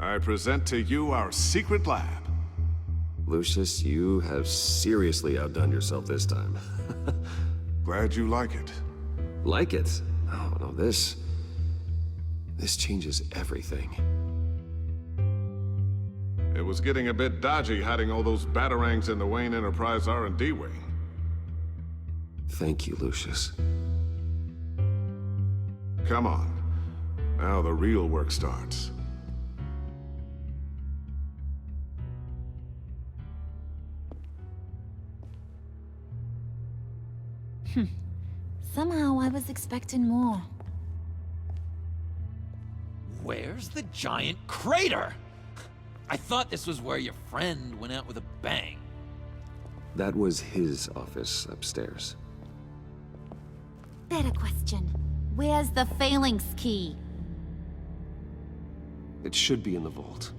I present to you our secret lab. Lucius, you have seriously outdone yourself this time. Glad you like it. Like it? Oh, no, this changes everything. It was getting a bit dodgy hiding all those batarangs in the Wayne Enterprise R&D wing. Thank you, Lucius. Come on. Now the real work starts. Somehow I was expecting more. Where's the giant crater? I thought this was where your friend went out with a bang. That was his office upstairs. Better question. Where's the phalanx key? It should be in the vault.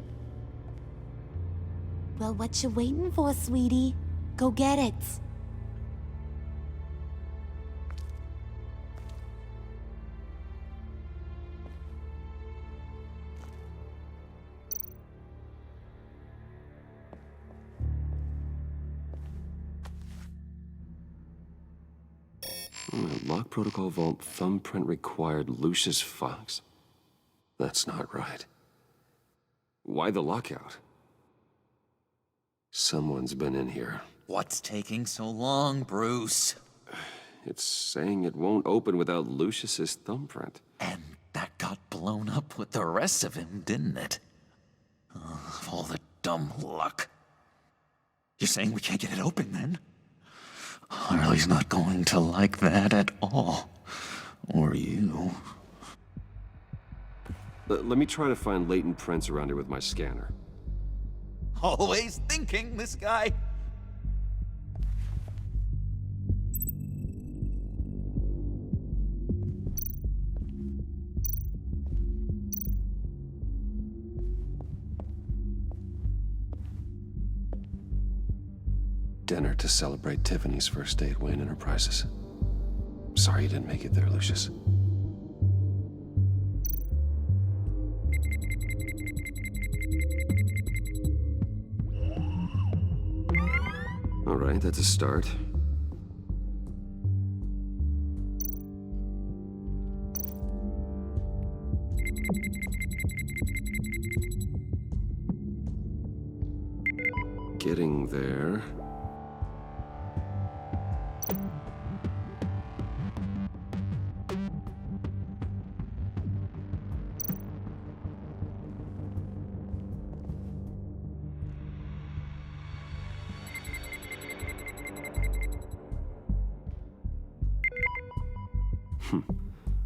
Well, what you waiting for, sweetie? Go get it. Lock protocol vault thumbprint required Lucius Fox. That's not right. Why the lockout? Someone's been in here. What's taking so long, Bruce? It's saying it won't open without Lucius's thumbprint. And that got blown up with the rest of him, didn't it? All the dumb luck. You're saying we can't get it open, then? Harley's not going to like that at all. Or you. Let me try to find latent prints around here with my scanner. Always thinking, this guy. Dinner to celebrate Tiffany's first day at Wayne Enterprises. Sorry you didn't make it there, Lucius. All right, that's a start. Getting there.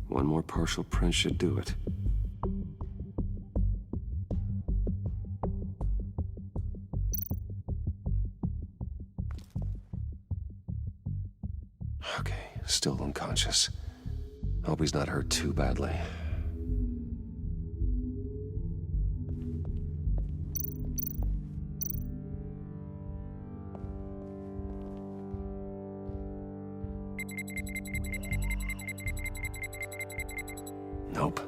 One more partial print should do it. Okay, still unconscious. Hope he's not hurt too badly. Nope.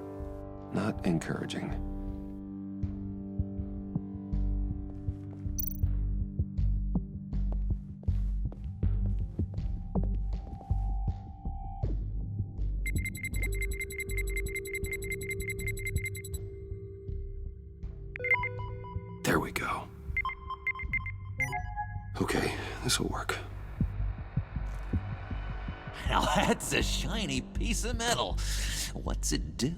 Not encouraging. There we go. Okay, this'll work. Now that's a shiny piece of metal. What's it do?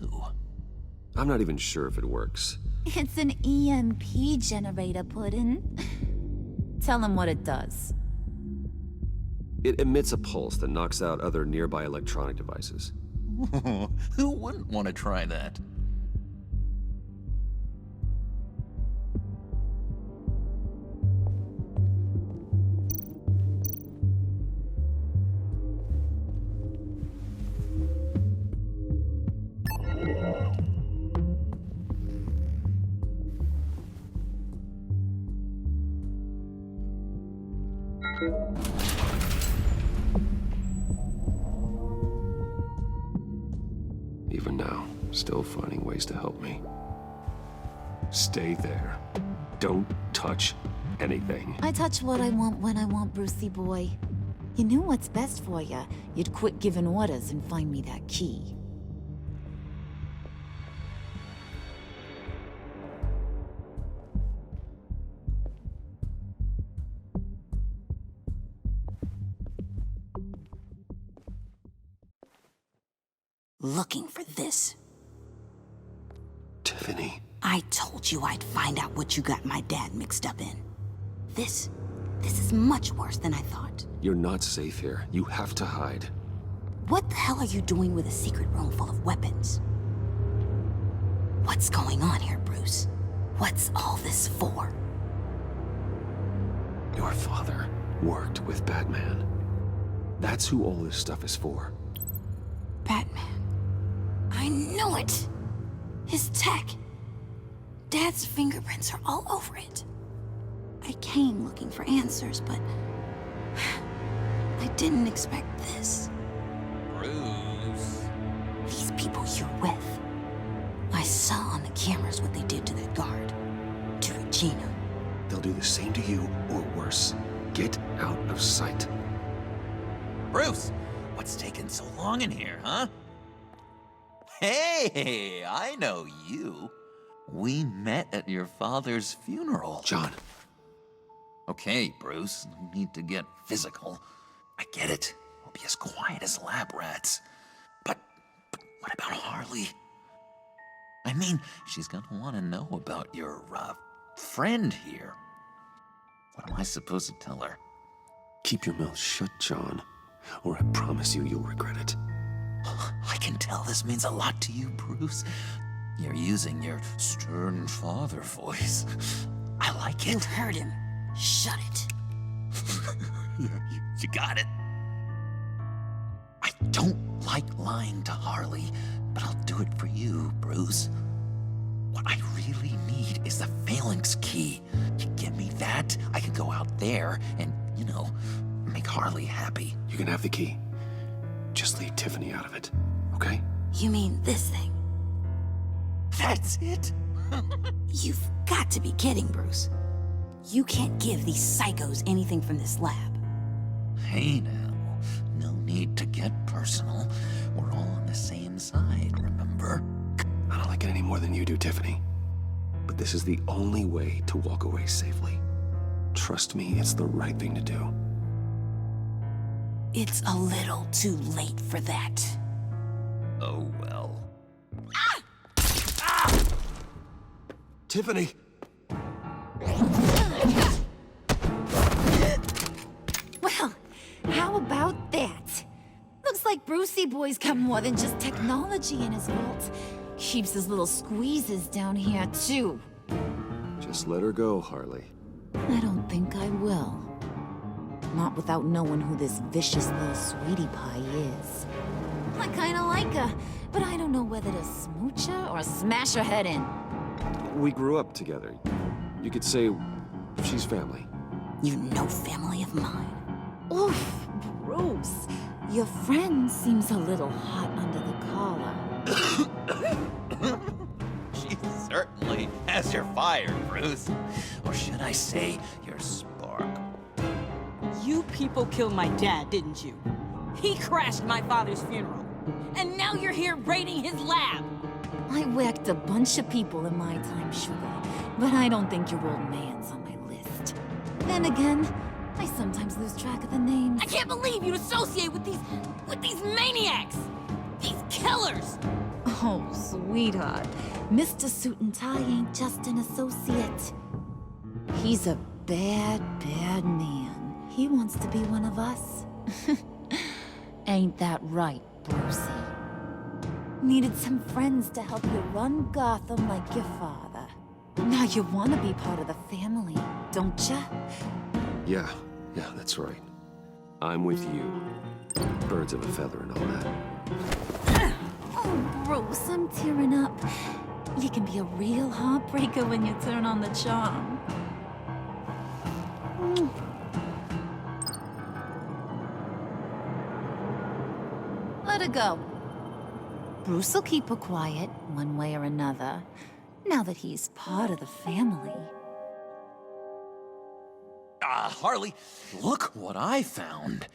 I'm not even sure if it works. It's an EMP generator, Puddin'. Tell him what it does. It emits a pulse that knocks out other nearby electronic devices. Who wouldn't want to try that? Even now, still finding ways to help me. Stay there. Don't touch anything. I touch what I want when I want, Brucey boy. You knew what's best for you. You'd quit giving orders and find me that key. Looking for this. Tiffany. I told you I'd find out what you got my dad mixed up in. This is much worse than I thought. You're not safe here. You have to hide. What the hell are you doing with a secret room full of weapons? What's going on here, Bruce? What's all this for? Your father worked with Batman. That's who all this stuff is for. Batman. I knew it! His tech. Dad's fingerprints are all over it. I came looking for answers, but I didn't expect this. Bruce. These people you're with. I saw on the cameras what they did to that guard. To Regina. They'll do the same to you, or worse. Get out of sight. Bruce, what's taking so long in here, huh? Hey, I know you. We met at your father's funeral. John. Okay, Bruce, no need to get physical. I get it. We'll be as quiet as lab rats. But what about Harley? I mean, she's gonna want to know about your, friend here. What am I supposed to tell her? Keep your mouth shut, John, or I promise you you'll regret it. I can tell this means a lot to you, Bruce. You're using your stern father voice. I like You it. heard him. Shut it. You got it. I don't like lying to Harley, but I'll do it for you, Bruce. What I really need is the phalanx key. You give me that, I can go out there and, make Harley happy. You can have the key. Just leave Tiffany out of it, okay? You mean this thing? That's it? You've got to be kidding, Bruce. You can't give these psychos anything from this lab. Hey now, no need to get personal. We're all on the same side, remember? I don't like it any more than you do, Tiffany. But this is the only way to walk away safely. Trust me, it's the right thing to do. It's a little too late for that. Oh well. Tiffany! Well, how about that? Looks like Brucey boy's got more than just technology in his vault. Keeps his little squeezes down here, too. Just let her go, Harley. I don't think I will. Not without knowing who this vicious little sweetie pie is. I kinda like her, but I don't know whether to smooch her or smash her head in. We grew up together. You could say she's family. You know family of mine. Oof, Bruce. Your friend seems a little hot under the collar. She certainly has your fire, Bruce. Or should I say, your spark. You people killed my dad, didn't you? He crashed my father's funeral. And now you're here raiding his lab. I whacked a bunch of people in my time, sugar, but I don't think your old man's on my list. Then again, I sometimes lose track of the names. I can't believe you'd associate with these maniacs! These killers! Oh, sweetheart. Mr. Suit and Tie ain't just an associate. He's a bad, bad man. He wants to be one of us. Ain't that right, Brucey? Needed some friends to help you run Gotham like your father. Now you want to be part of the family, don't ya? Yeah, that's right. I'm with you. Birds of a feather and all that. Oh, Bruce, I'm tearing up. You can be a real heartbreaker when you turn on the charm. Let her go. Bruce'll keep her quiet, one way or another. now that he's part of the family. Harley, look what I found.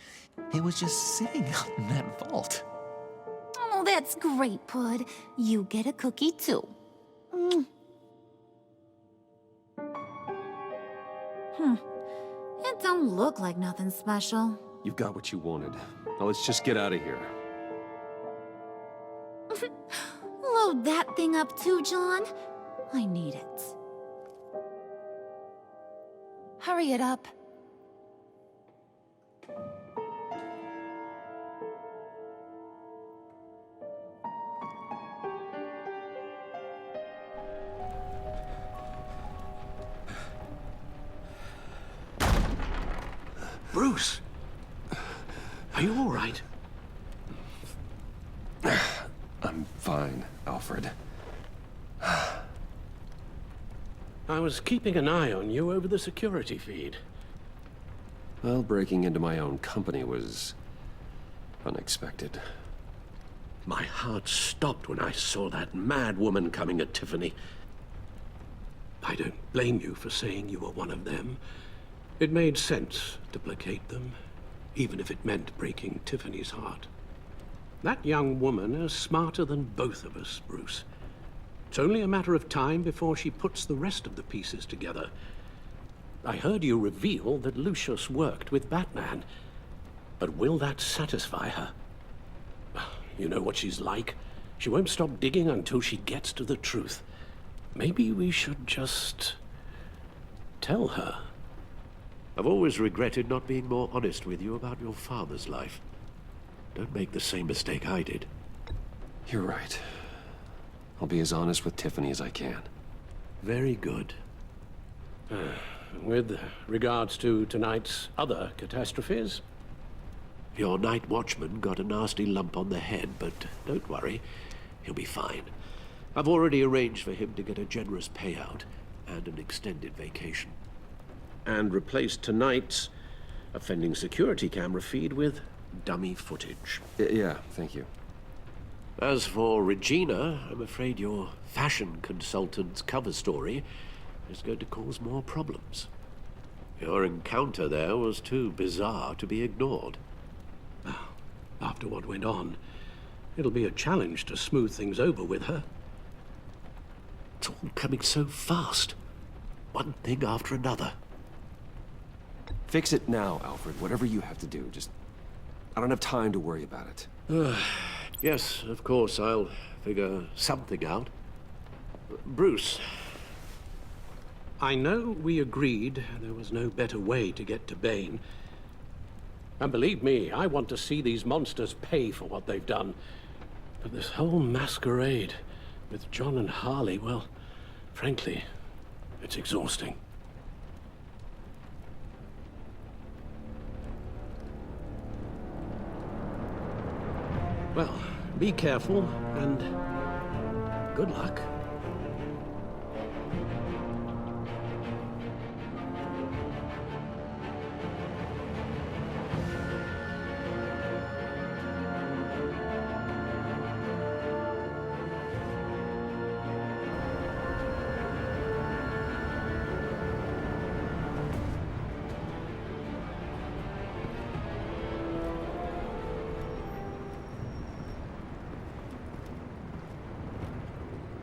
It was just sitting out in that vault. Oh, that's great, Pud. You get a cookie, too. Mm. It don't look like nothing special. You've got what you wanted. Now let's just get out of here. Load that thing up too, John. I need it. Hurry it up. Bruce! Are you all right? I'm fine, Alfred. I was keeping an eye on you over the security feed. Well, breaking into my own company was unexpected. My heart stopped when I saw that mad woman coming at Tiffany. I don't blame you for saying you were one of them. It made sense to placate them, even if it meant breaking Tiffany's heart. That young woman is smarter than both of us, Bruce. It's only a matter of time before she puts the rest of the pieces together. I heard you reveal that Lucius worked with Batman. But will that satisfy her? You know what she's like. She won't stop digging until she gets to the truth. Maybe we should just tell her. I've always regretted not being more honest with you about your father's life. Don't make the same mistake I did. You're right. I'll be as honest with Tiffany as I can. Very good. With regards to tonight's other catastrophes? Your night watchman got a nasty lump on the head, but don't worry. He'll be fine. I've already arranged for him to get a generous payout and an extended vacation. And replaced tonight's offending security camera feed with dummy footage. Yeah, thank you. As for Regina, I'm afraid your fashion consultant's cover story is going to cause more problems. Your encounter there was too bizarre to be ignored. Now, after what went on, it'll be a challenge to smooth things over with her. It's all coming so fast. One thing after another. Fix it now, Alfred. Whatever you have to do. Just... I don't have time to worry about it. Yes, of course, I'll figure something out. Bruce, I know we agreed there was no better way to get to Bane. And believe me, I want to see these monsters pay for what they've done. But this whole masquerade with John and Harley, well, frankly, it's exhausting. Well, be careful, and good luck.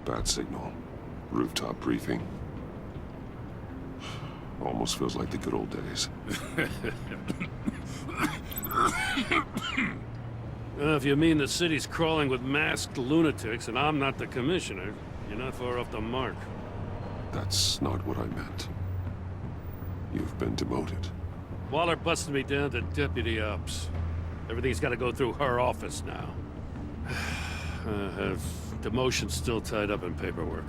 Bad signal. Rooftop briefing. Almost feels like the good old days. If you mean the city's crawling with masked lunatics and I'm not the commissioner, you're not far off the mark. That's not what I meant. You've been demoted. Waller busted me down to deputy ops. Everything's gotta go through her office now. Have demotion still tied up in paperwork.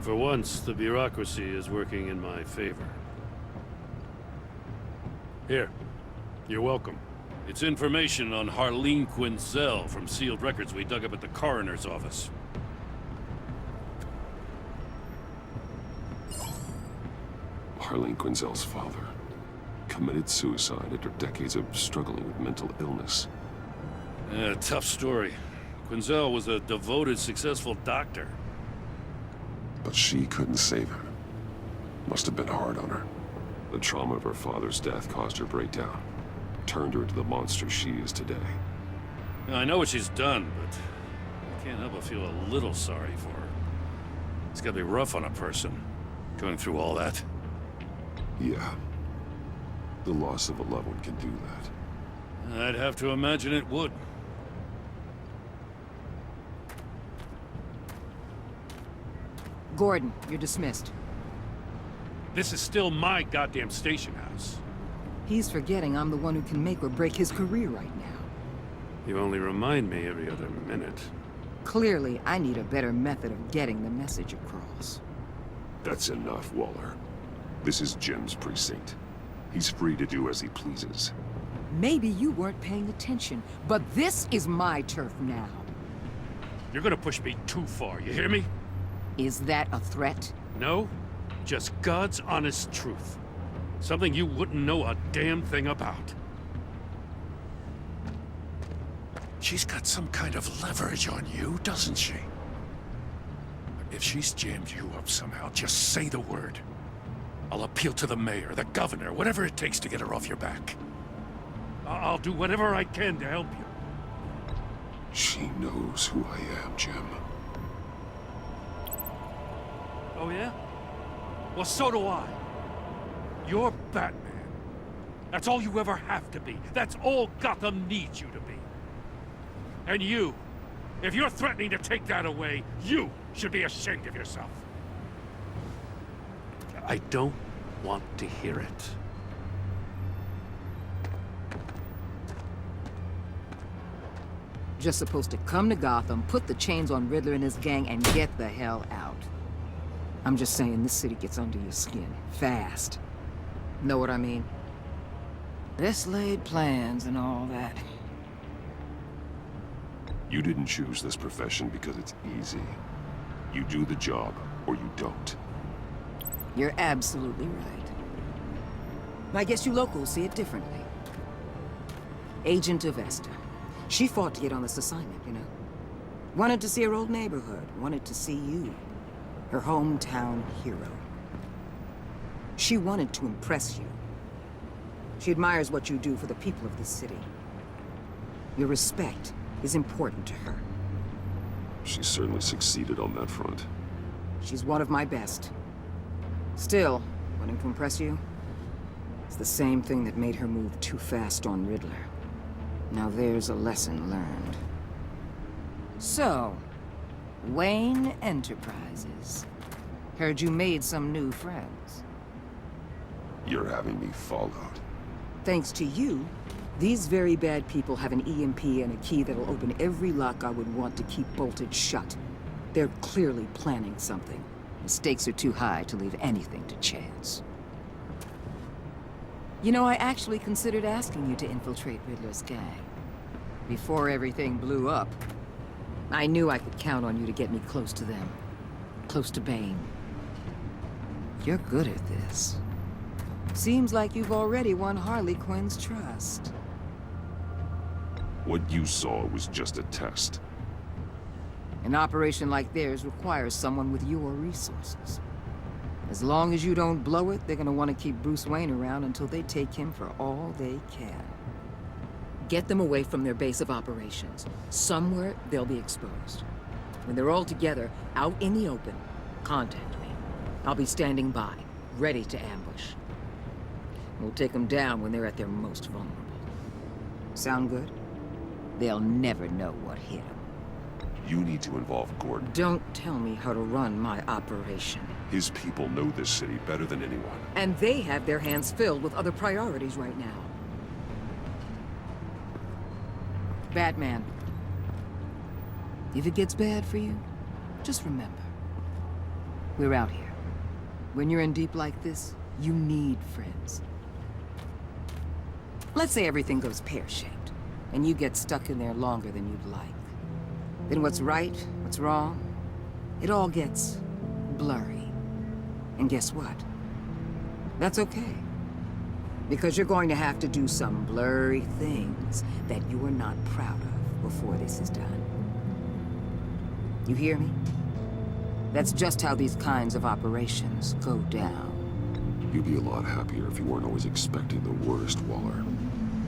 For once, the bureaucracy is working in my favor. Here, you're welcome. It's information on Harleen Quinzel from sealed records we dug up at the coroner's office. Harleen Quinzel's father committed suicide after decades of struggling with mental illness. Yeah, tough story. Quinzel was a devoted, successful doctor. But she couldn't save him. Must have been hard on her. The trauma of her father's death caused her breakdown. Turned her into the monster she is today. I know what she's done, but I can't help but feel a little sorry for her. It's gotta be rough on a person, going through all that. Yeah. The loss of a loved one can do that. I'd have to imagine it would. Gordon, you're dismissed. This is still my goddamn station house. He's forgetting I'm the one who can make or break his career right now. You only remind me every other minute. Clearly, I need a better method of getting the message across. That's enough, Waller. This is Jim's precinct. He's free to do as he pleases. Maybe you weren't paying attention, but this is my turf now. You're gonna push me too far, you hear me? Is that a threat? No, just God's honest truth. Something you wouldn't know a damn thing about. She's got some kind of leverage on you, doesn't she? If she's jammed you up somehow, just say the word. I'll appeal to the mayor, the governor, whatever it takes to get her off your back. I'll do whatever I can to help you. She knows who I am, Jim. Oh yeah? Well, so do I. You're Batman. That's all you ever have to be. That's all Gotham needs you to be. And you, if you're threatening to take that away, you should be ashamed of yourself. I don't want to hear it. Just supposed to come to Gotham, put the chains on Riddler and his gang, and get the hell out. I'm just saying, this city gets under your skin. Fast. Know what I mean? Best laid plans and all that. You didn't choose this profession because it's easy. You do the job, or you don't. You're absolutely right. I guess you locals see it differently. Agent of Esther. She fought to get on this assignment, you know? Wanted to see her old neighborhood. Wanted to see you. Her hometown hero. She wanted to impress you. She admires what you do for the people of this city. Your respect is important to her. She certainly succeeded on that front. She's one of my best. Still, wanting to impress you? It's the same thing that made her move too fast on Riddler. Now there's a lesson learned. So, Wayne Enterprises. Heard you made some new friends. You're having me followed. Thanks to you, these very bad people have an EMP and a key that'll open every lock I would want to keep bolted shut. They're clearly planning something. The stakes are too high to leave anything to chance. You know, I actually considered asking you to infiltrate Riddler's gang. Before everything blew up, I knew I could count on you to get me close to them. Close to Bane. You're good at this. Seems like you've already won Harley Quinn's trust. What you saw was just a test. An operation like theirs requires someone with your resources. As long as you don't blow it, they're gonna want to keep Bruce Wayne around until they take him for all they can. Get them away from their base of operations. Somewhere they'll be exposed. When they're all together, out in the open, contact me. I'll be standing by, ready to ambush. We'll take them down when they're at their most vulnerable. Sound good? They'll never know what hit them. You need to involve Gordon. Don't tell me how to run my operation. His people know this city better than anyone. And they have their hands filled with other priorities right now. Batman. If it gets bad for you, just remember. We're out here. When you're in deep like this, you need friends. Let's say everything goes pear-shaped, and you get stuck in there longer than you'd like. Then what's right, what's wrong, it all gets blurry. And guess what? That's okay. Because you're going to have to do some blurry things that you are not proud of before this is done. You hear me? That's just how these kinds of operations go down. You'd be a lot happier if you weren't always expecting the worst, Waller.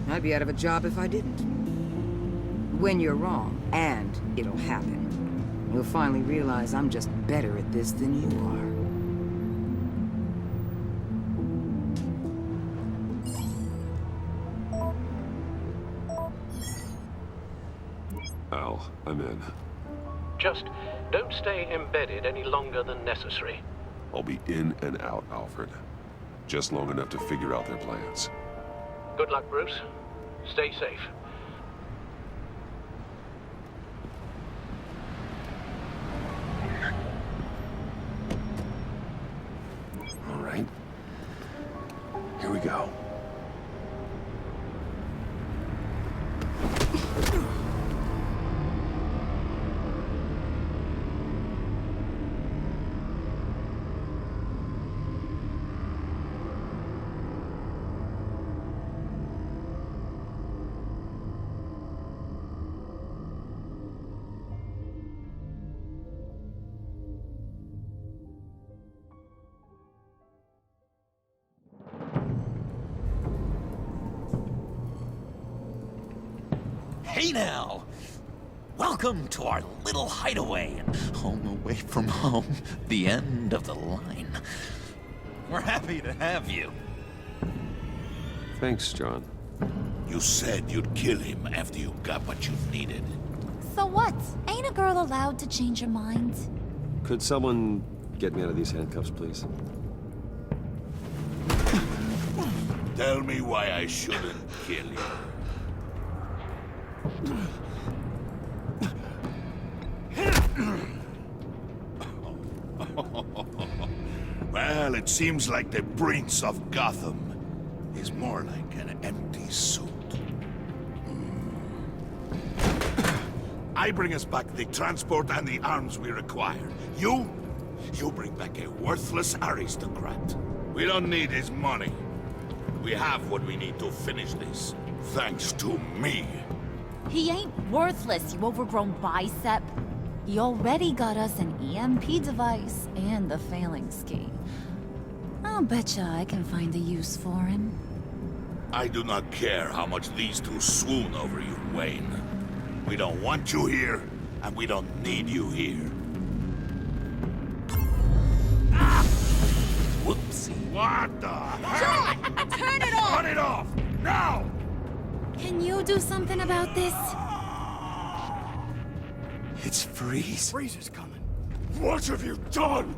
I'd be out of a job if I didn't. When you're wrong, and it'll happen, you'll finally realize I'm just better at this than you are. Al, I'm in. Just don't stay embedded any longer than necessary. I'll be in and out, Alfred. Just long enough to figure out their plans. Good luck, Bruce. Stay safe. All right. Here we go. Hey now! Welcome to our little hideaway. Home away from home. The end of the line. We're happy to have you. Thanks, John. You said you'd kill him after you got what you needed. So what? Ain't a girl allowed to change her mind? Could someone get me out of these handcuffs, please? Tell me why I shouldn't kill you. Well, it seems like the Prince of Gotham is more like an empty suit. I bring us back the transport and the arms we require. You bring back a worthless aristocrat. We don't need his money. We have what we need to finish this, thanks to me. He ain't worthless, you overgrown bicep. He already got us an EMP device and the failing ski. I'll betcha I can find a use for him. I do not care how much these two swoon over you, Wayne. We don't want you here, and we don't need you here. Ah! Whoopsie. What the hell? John, turn it off! Cut it off! Now! Can you do something about this? It's Freeze. Freeze is coming. What have you done?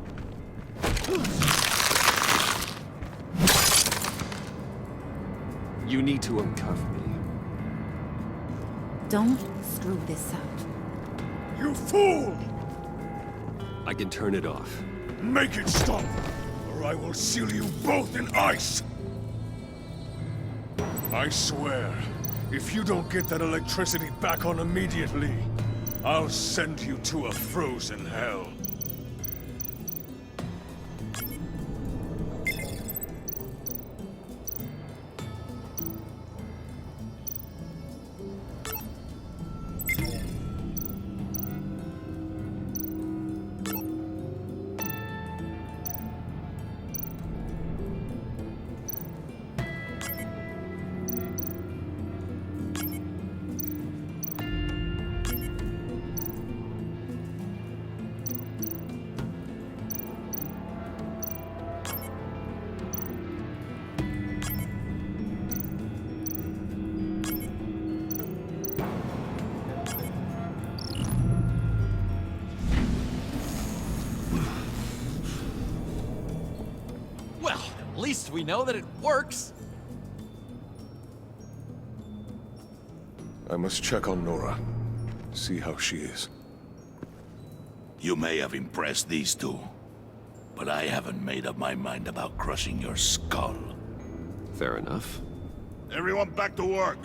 You need to uncuff me. Don't screw this up. You fool! I can turn it off. Make it stop, or I will seal you both in ice! I swear, if you don't get that electricity back on immediately, I'll send you to a frozen hell. At least we know that it works. I must check on Nora. See how she is. You may have impressed these two, but I haven't made up my mind about crushing your skull. Fair enough. Everyone back to work.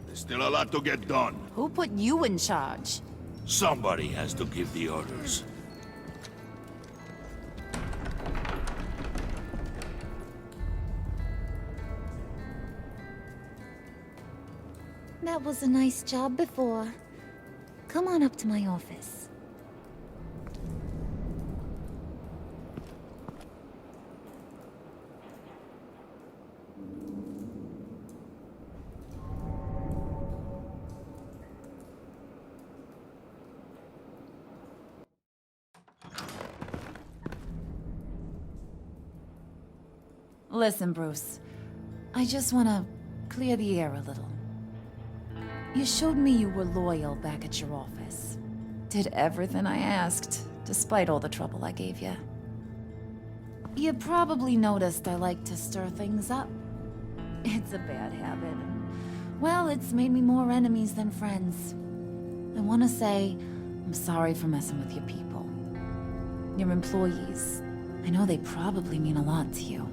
There's still a lot to get done. Who put you in charge? Somebody has to give the orders. That was a nice job before. Come on up to my office. Listen, Bruce. I just want to clear the air a little. You showed me you were loyal back at your office. Did everything I asked, despite all the trouble I gave you. You probably noticed I like to stir things up. It's a bad habit. Well, it's made me more enemies than friends. I want to say I'm sorry for messing with your people. Your employees. I know they probably mean a lot to you.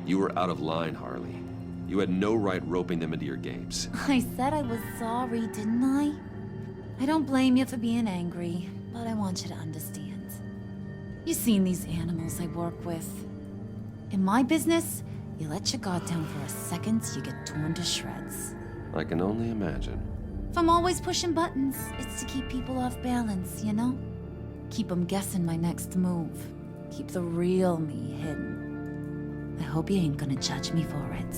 You were out of line, Harley. You had no right roping them into your games. I said I was sorry, didn't I? I don't blame you for being angry, but I want you to understand. You've seen these animals I work with. In my business, you let your guard down for a second, you get torn to shreds. I can only imagine. If I'm always pushing buttons, it's to keep people off balance, you know? Keep them guessing my next move. Keep the real me hidden. I hope you ain't gonna judge me for it.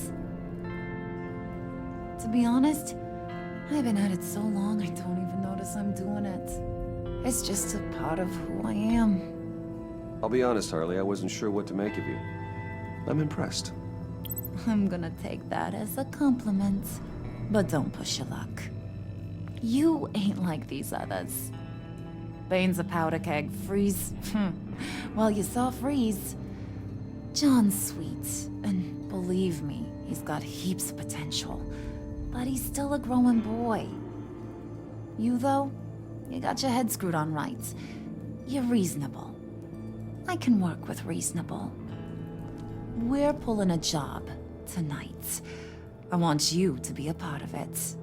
To be honest, I've been at it so long I don't even notice I'm doing it. It's just a part of who I am. I'll be honest, Harley, I wasn't sure what to make of you. I'm impressed. I'm gonna take that as a compliment. But don't push your luck. You ain't like these others. Bane's a powder keg. Freeze. Well, you saw Freeze. John's sweet, and believe me, he's got heaps of potential. But he's still a growing boy. You, though, you got your head screwed on right. You're reasonable. I can work with reasonable. We're pulling a job tonight. I want you to be a part of it.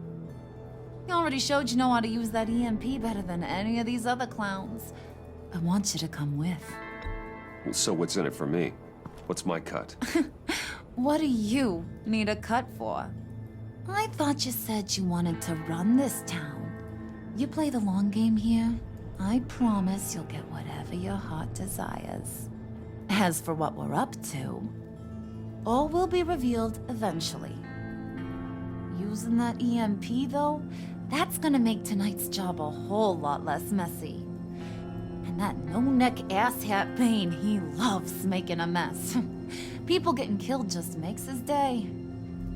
You already showed you know how to use that EMP better than any of these other clowns. I want you to come with. So what's in it for me? What's my cut? What do you need a cut for? I thought you said you wanted to run this town. You play the long game here, I promise you'll get whatever your heart desires. As for what we're up to, all will be revealed eventually. Using that EMP, though, that's gonna make tonight's job a whole lot less messy. And that no-neck asshat Bane, he loves making a mess. People getting killed just makes his day.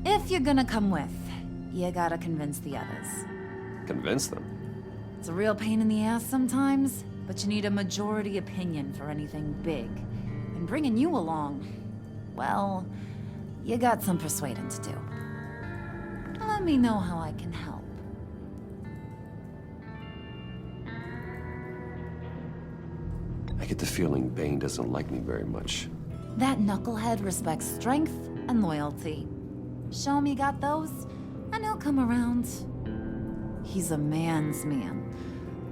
If you're gonna come with, you gotta convince the others. Convince them? It's a real pain in the ass sometimes, but you need a majority opinion for anything big. And bringing you along, well, you got some persuading to do. Let me know how I can help. I get the feeling Bane doesn't like me very much. That knucklehead respects strength and loyalty. Show him you got those, and he'll come around. He's a man's man.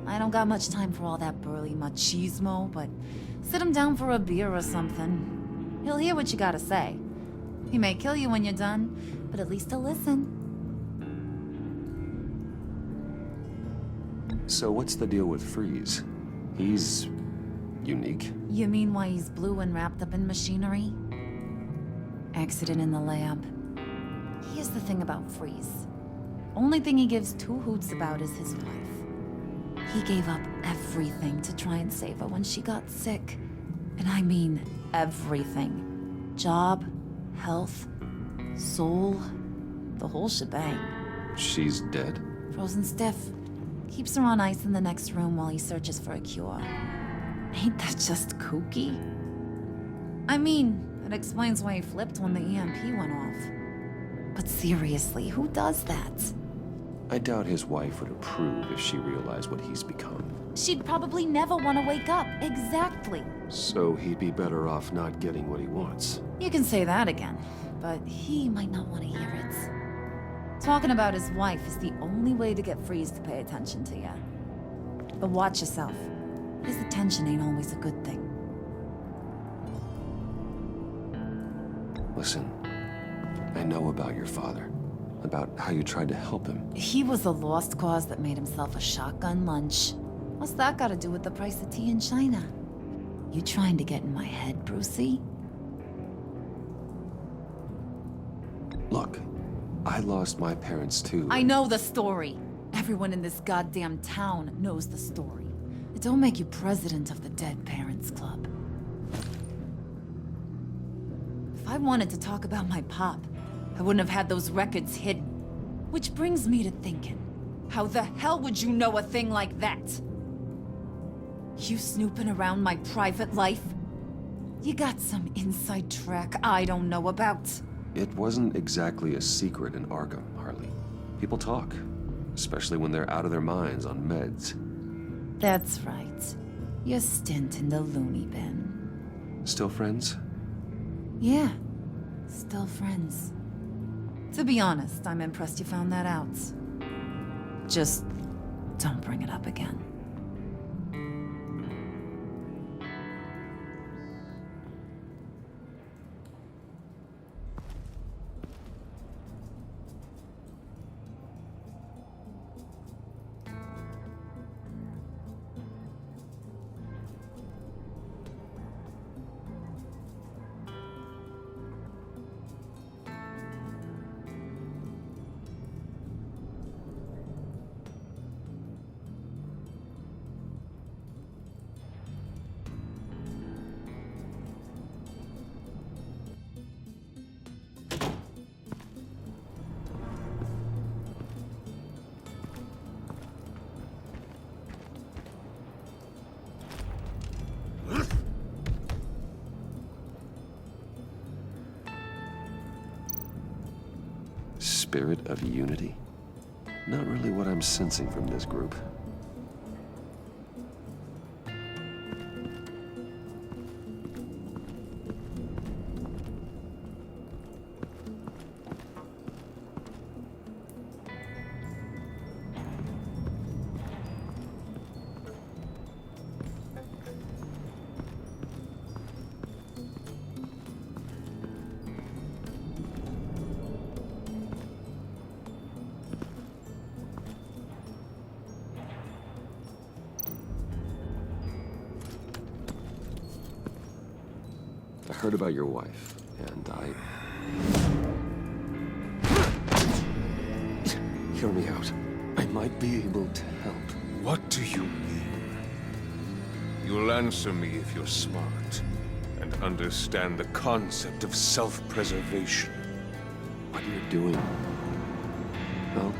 I don't got much time for all that burly machismo, but sit him down for a beer or something. He'll hear what you gotta say. He may kill you when you're done, but at least he'll listen. So what's the deal with Freeze? He's unique. You mean why he's blue and wrapped up in machinery? Accident in the lab. Here's the thing about Freeze. Only thing he gives two hoots about is his wife. He gave up everything to try and save her when she got sick. And I mean everything. Job, health, soul, the whole shebang. She's dead? Frozen stiff. Keeps her on ice in the next room while he searches for a cure. Ain't that just kooky? I mean, it explains why he flipped when the EMP went off. But seriously, who does that? I doubt his wife would approve if she realized what he's become. She'd probably never want to wake up. Exactly. So he'd be better off not getting what he wants. You can say that again, but he might not want to hear it. Talking about his wife is the only way to get Freeze to pay attention to you. But watch yourself. His attention ain't always a good thing. Listen, I know about your father. About how you tried to help him. He was a lost cause that made himself a shotgun lunch. What's that got to do with the price of tea in China? You trying to get in my head, Brucey? Look, I lost my parents too. I know the story. Everyone in this goddamn town knows the story. It don't make you president of the Dead Parents Club. If I wanted to talk about my pop, I wouldn't have had those records hidden. Which brings me to thinking, how the hell would you know a thing like that? You snooping around my private life? You got some inside track I don't know about. It wasn't exactly a secret in Arkham, Harley. People talk, especially when they're out of their minds on meds. That's right. Your stint in the loony bin. Still friends? Yeah, still friends. To be honest, I'm impressed you found that out. Just don't bring it up again. Spirit of unity? Not really what I'm sensing from this group. I heard about your wife, and Hear me out. I might be able to help. What do you mean? You'll answer me if you're smart and understand the concept of self-preservation. What are you doing? Well,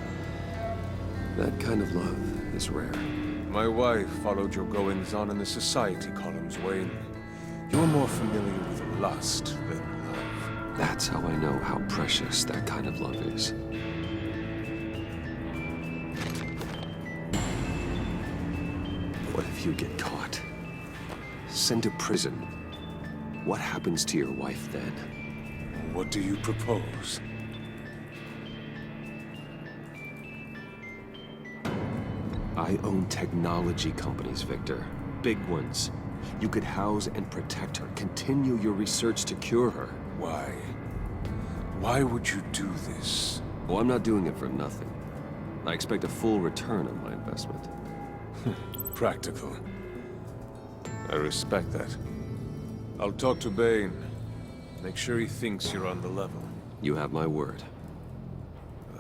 that kind of love is rare. My wife followed your goings-on in the society columns, Wayne. You're more familiar with lust than love. That's how I know how precious that kind of love is. What if you get caught? Sent to prison? What happens to your wife then? What do you propose? I own technology companies, Victor. Big ones. You could house and protect her, continue your research to cure her. Why? Why would you do this? Well, I'm not doing it for nothing. I expect a full return on my investment. Practical. I respect that. I'll talk to Bane. Make sure he thinks you're on the level. You have my word.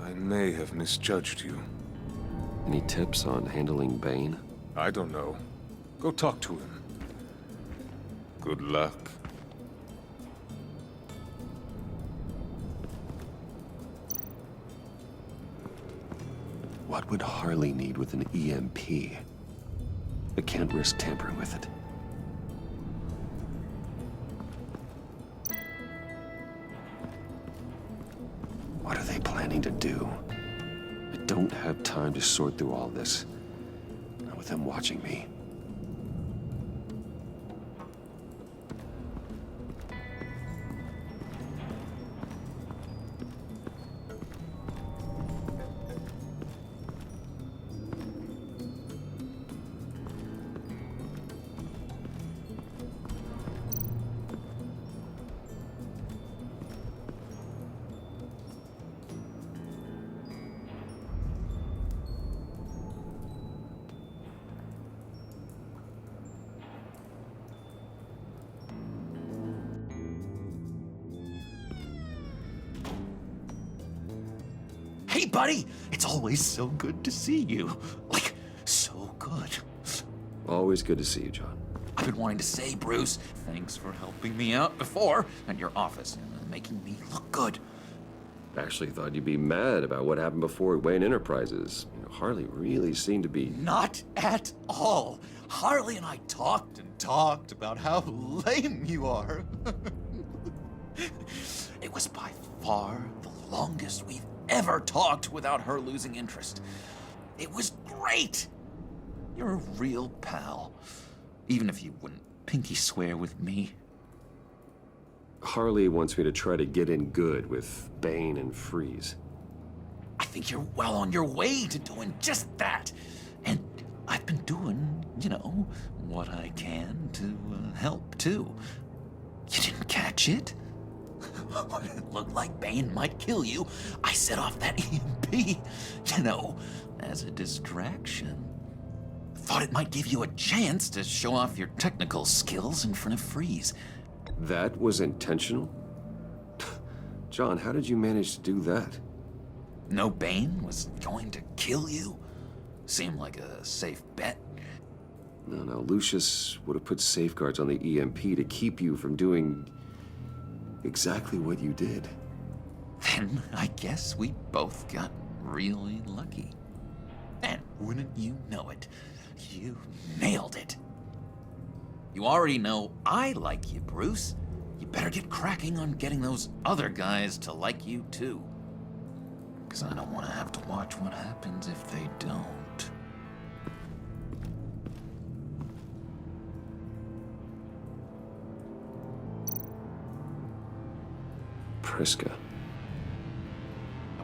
I may have misjudged you. Any tips on handling Bane? I don't know. Go talk to him. Good luck. What would Harley need with an EMP? I can't risk tampering with it. What are they planning to do? I don't have time to sort through all this. Not with them watching me. Hey, buddy! It's always so good to see you. Like, so good. Always good to see you, John. I've been wanting to say, Bruce, thanks for helping me out before at your office and making me look good. Actually thought you'd be mad about what happened before at Wayne Enterprises. You know, Harley really seemed to be... Not at all. Harley and I talked and talked about how lame you are. It was by far the longest we've ever talked without her losing interest. It was great. You're a real pal, even if you wouldn't pinky swear with me. Harley wants me to try to get in good with Bane and Freeze. I think you're well on your way to doing just that. And I've been doing, you know, what I can to help, too. You didn't catch it? When it looked like Bane might kill you, I set off that EMP, you know, as a distraction. Thought it might give you a chance to show off your technical skills in front of Freeze. That was intentional? John, how did you manage to do that? No Bane was going to kill you? Seemed like a safe bet. No, Lucius would have put safeguards on the EMP to keep you from doing exactly what you did. Then I guess we both got really lucky. And wouldn't you know it, you nailed it. You already know I like you, Bruce. You better get cracking on getting those other guys to like you, too. Because I don't want to have to watch what happens if they don't. Priska.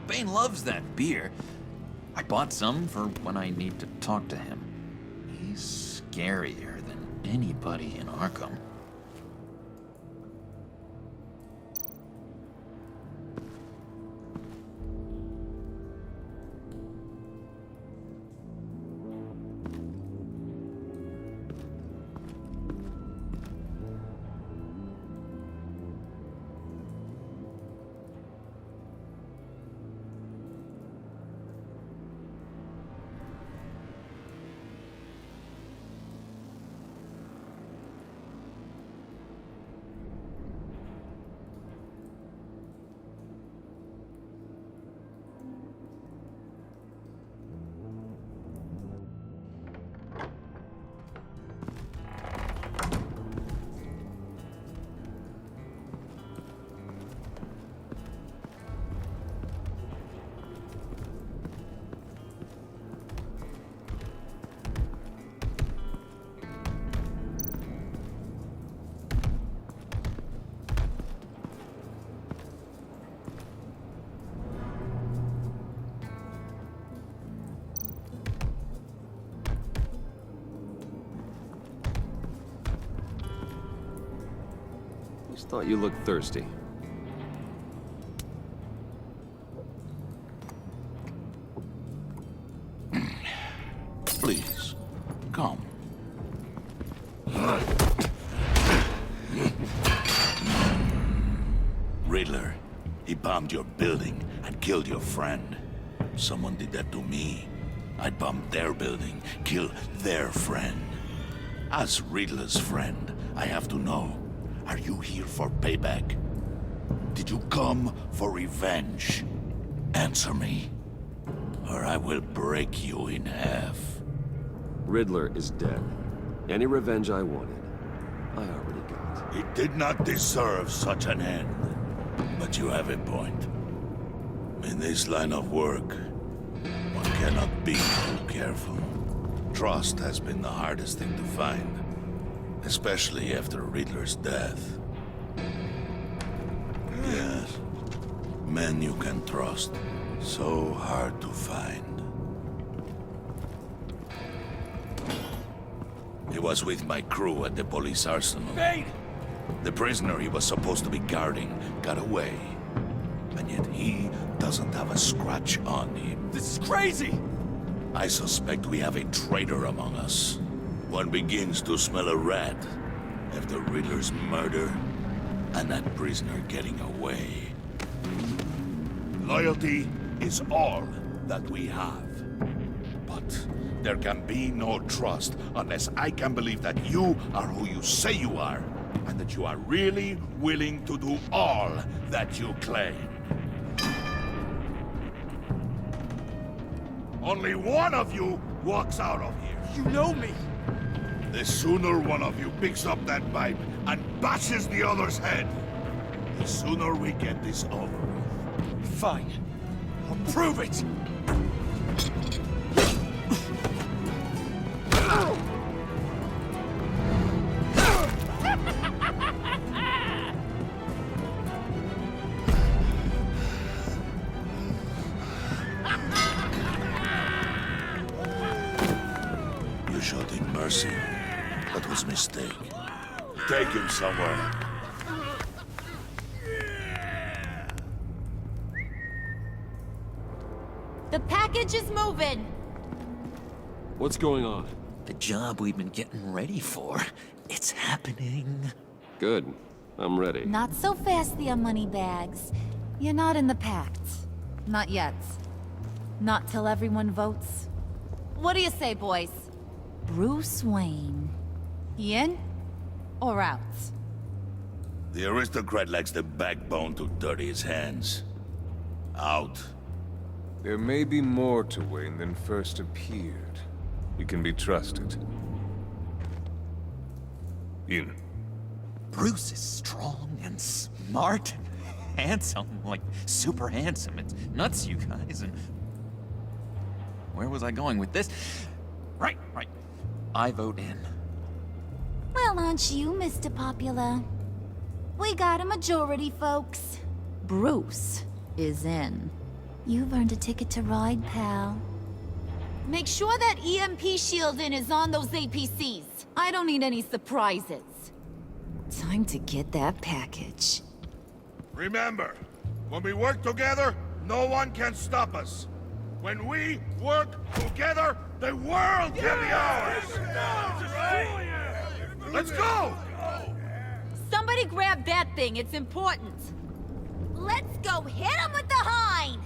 Bane loves that beer. I bought some for when I need to talk to him. He's scarier than anybody in Arkham. Just thought you looked thirsty. Please, come. Riddler, he bombed your building and killed your friend. Someone did that to me. I'd bomb their building, kill their friend. As Riddler's friend, I have to know, are you here for payback? Did you come for revenge? Answer me, or I will break you in half. Riddler is dead. Any revenge I wanted, I already got. He did not deserve such an end. But you have a point. In this line of work, one cannot be too careful. Trust has been the hardest thing to find, especially after Riddler's death. Yes, men you can trust, so hard to find. He was with my crew at the police arsenal. Bane! The prisoner he was supposed to be guarding got away. And yet he doesn't have a scratch on him. This is crazy! I suspect we have a traitor among us. One begins to smell a rat after Riddler's murder and that prisoner getting away. Loyalty is all that we have. But There can be no trust unless I can believe that you are who you say you are, and that you are really willing to do all that you claim. Only one of you walks out of here. You know me! The sooner one of you picks up that pipe and bashes the other's head, the sooner we get this over with. Fine. I'll prove it! You showed him mercy. That was a mistake. Take him somewhere. The package is moving! What's going on? The job we've been getting ready for. It's happening. Good. I'm ready. Not so fast there, Moneybags. You're not in the Pact. Not yet. Not till everyone votes. What do you say, boys? Bruce Wayne. He in? Or out? The aristocrat lacks the backbone to dirty his hands. Out. There may be more to Wayne than first appeared. He can be trusted. In. Bruce is strong and smart and handsome, like super handsome. It's nuts, you guys. And where was I going with this? Right. I vote in. Well, aren't you, Mr. Popular? We got a majority, folks. Bruce is in. You've earned a ticket to ride, pal. Make sure that EMP shielding is on those APCs. I don't need any surprises. Time to get that package. Remember, when we work together, no one can stop us. When we work together, the world can be ours! Let's go! Somebody grab that thing, it's important. Let's go hit him with the hind!